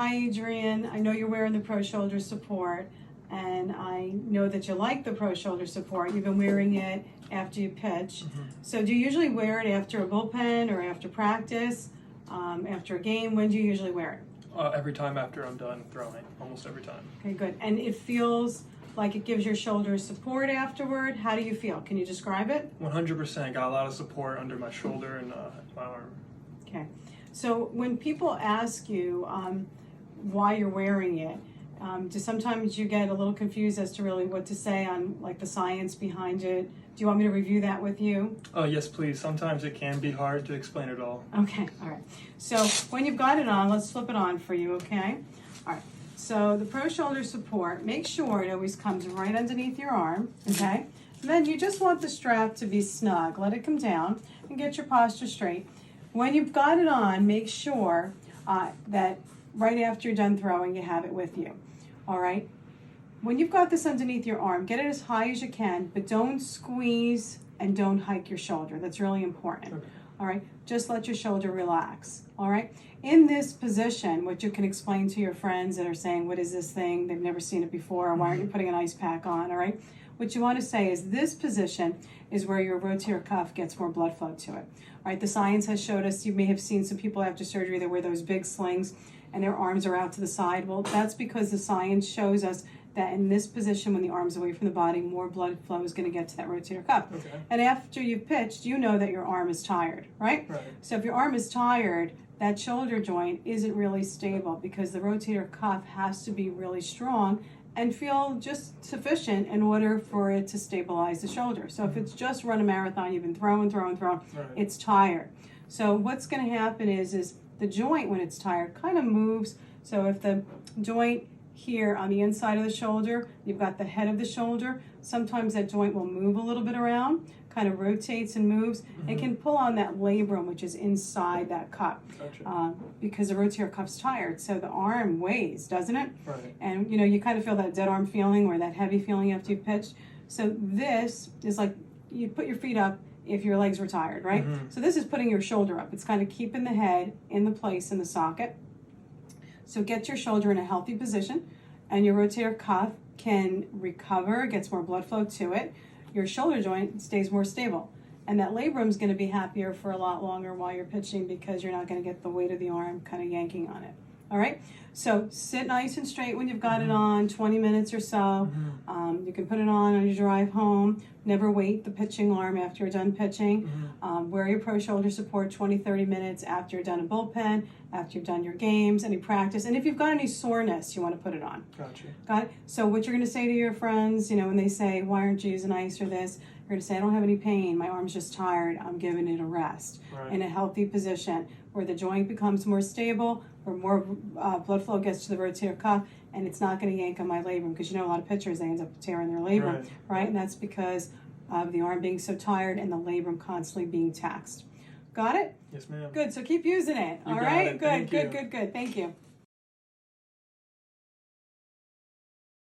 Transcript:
Hi, Adrian. I know you're wearing the Pro Shoulder Support, and I know that you like the Pro Shoulder Support. You've been wearing it after you pitch. So do you usually wear it after a bullpen or after practice, after a game? When do you usually wear it? Every time after I'm done throwing, almost every time. Okay, good. And it feels like it gives your shoulder support afterward. How do you feel? Can you describe it? 100%. Got a lot of support under my shoulder and my arm. Okay. So when people ask you why you're wearing it, do sometimes you get a little confused as to really what to say on like the science behind it? Do you want me to review that with you? Yes, please. Sometimes it can be hard to explain it all. Okay, all right. So when you've got it on, let's flip it on for you, okay? All right. So the Pro Shoulder Support, make sure it always comes right underneath your arm, okay? And then you just want the strap to be snug. Let it come down and get your posture straight. When you've got it on, make sure that right after you're done throwing, you have it with you, all right? When you've got this underneath your arm, get it as high as you can, but don't squeeze and don't hike your shoulder. That's really important, Okay. all right? Just let your shoulder relax, all right? In this position, what you can explain to your friends that are saying, what is this thing? They've never seen it before. Why aren't you putting an ice pack on, all right? What you want to say is this position is where your rotator cuff gets more blood flow to it. All right, the science has showed us, you may have seen some people after surgery that wear those big slings and their arms are out to the side. Well, that's because the science shows us that in this position, when the arm's away from the body, more blood flow is going to get to that rotator cuff. Okay. And after you've pitched, you know that your arm is tired, right? Right. So if your arm is tired, that shoulder joint isn't really stable because the rotator cuff has to be really strong and feel just sufficient in order for it to stabilize the shoulder. So if it's just run a marathon, you've been throwing, Right. it's tired. So what's going to happen is the joint, when it's tired, kind of moves. So if the joint here on the inside of the shoulder, you've got the head of the shoulder, sometimes that joint will move a little bit around, kind of rotates and moves, and can pull on that labrum, which is inside that cup. Gotcha. Because the rotator cuff's tired. So the arm weighs, doesn't it? Right. And you know, you kind of feel that dead arm feeling or that heavy feeling after you've pitched. So this is like, you put your feet up if your legs were tired, right? So this is putting your shoulder up. It's kind of keeping the head in the place in the socket. So get your shoulder in a healthy position and your rotator cuff can recover, gets more blood flow to it. Your shoulder joint stays more stable. And that labrum is going to be happier for a lot longer while you're pitching because you're not going to get the weight of the arm kind of yanking on it. All right? So sit nice and straight when you've got it on, 20 minutes or so. You can put it on your drive home. Never wait the pitching arm after you're done pitching. Wear your Pro Shoulder Support 20-30 minutes after you're done a bullpen, after you've done your games, any practice. And if you've got any soreness, you want to put it on. Gotcha. Got it? So what you're going to say to your friends, you know, when they say, why aren't you using ice or this? You're going to say, I don't have any pain. My arm's just tired. I'm giving it a rest. Right. In a healthy position where the joint becomes more stable, where more blood flow gets to the rotator cuff, and it's not going to yank on my labrum, because you know a lot of pitchers, they end up tearing their labrum, right? And that's because of the arm being so tired and the labrum constantly being taxed. Got it? Yes, ma'am. Good. So keep using it. You All got right? it. Good, Thank good, you. good, good. Thank you.